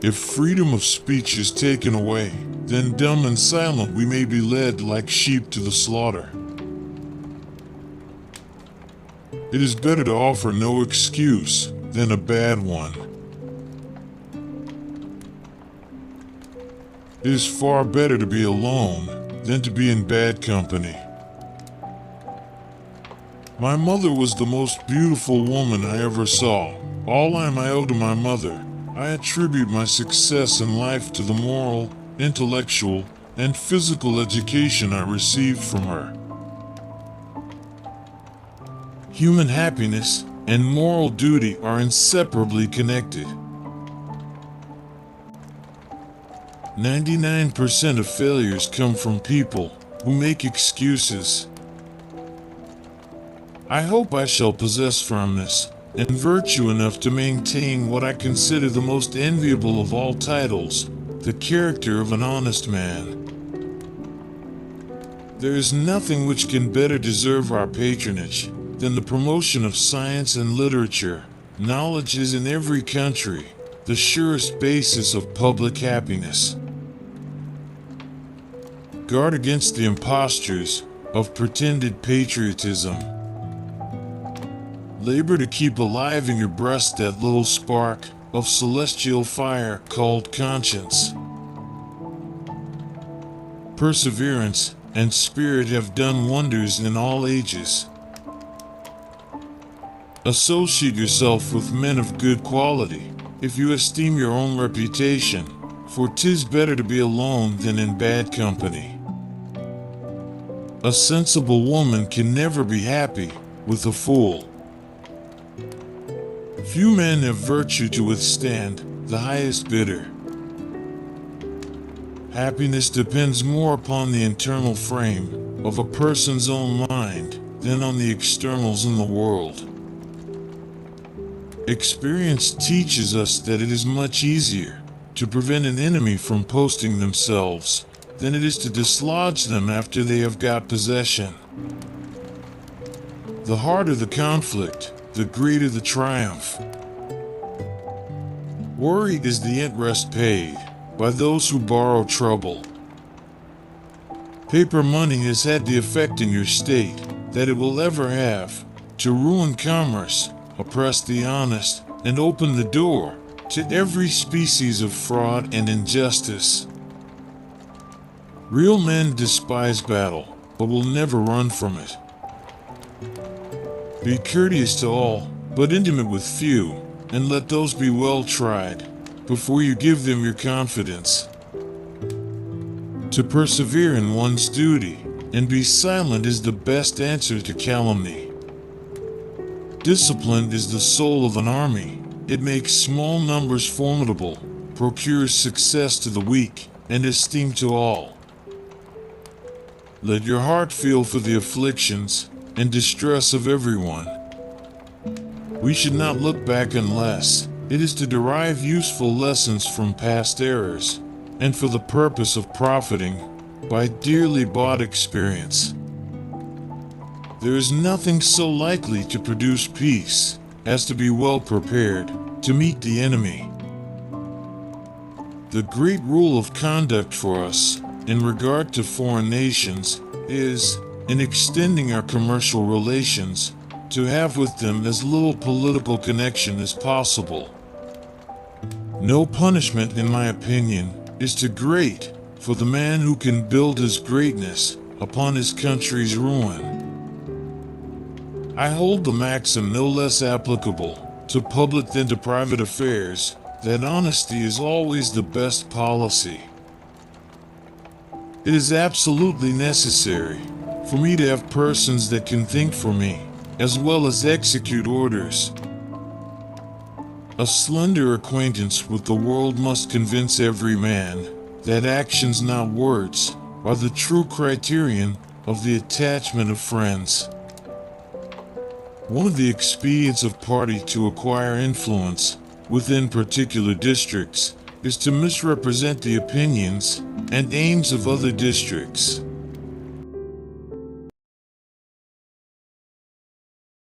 If freedom of speech is taken away, then dumb and silent we may be led like sheep to the slaughter. It is better to offer no excuse than a bad one. It is far better to be alone than to be in bad company. My mother was the most beautiful woman I ever saw. All I owe to my mother. I attribute my success in life to the moral, intellectual, and physical education I received from her. Human happiness and moral duty are inseparably connected. 99% of failures come from people who make excuses. I hope I shall possess firmness and virtue enough to maintain what I consider the most enviable of all titles, the character of an honest man. There is nothing which can better deserve our patronage than the promotion of science and literature. Knowledge is in every country the surest basis of public happiness. Guard against the impostures of pretended patriotism. Labor to keep alive in your breast that little spark of celestial fire called conscience. Perseverance and spirit have done wonders in all ages. Associate yourself with men of good quality, if you esteem your own reputation, for 'tis better to be alone than in bad company. A sensible woman can never be happy with a fool. Few men have virtue to withstand the highest bidder. Happiness depends more upon the internal frame of a person's own mind than on the externals in the world. Experience teaches us that it is much easier to prevent an enemy from posting themselves than it is to dislodge them after they have got possession. The harder the conflict, the greater the triumph. Worry is the interest paid by those who borrow trouble. Paper money has had the effect in your state that it will ever have to ruin commerce, oppress the honest, and open the door to every species of fraud and injustice. Real men despise battle, but will never run from it. Be courteous to all, but intimate with few, and let those be well tried, before you give them your confidence. To persevere in one's duty, and be silent is the best answer to calumny. Discipline is the soul of an army. It makes small numbers formidable, procures success to the weak, and esteem to all. Let your heart feel for the afflictions and distress of everyone. We should not look back unless it is to derive useful lessons from past errors, and for the purpose of profiting by dearly bought experience. There is nothing so likely to produce peace as to be well prepared to meet the enemy. The great rule of conduct for us in regard to foreign nations is, in extending our commercial relations, to have with them as little political connection as possible. No punishment, in my opinion, is too great for the man who can build his greatness upon his country's ruin. I hold the maxim no less applicable to public than to private affairs, that honesty is always the best policy. It is absolutely necessary for me to have persons that can think for me, as well as execute orders. A slender acquaintance with the world must convince every man that actions, not words, are the true criterion of the attachment of friends. One of the expedients of party to acquire influence within particular districts is to misrepresent the opinions and aims of other districts.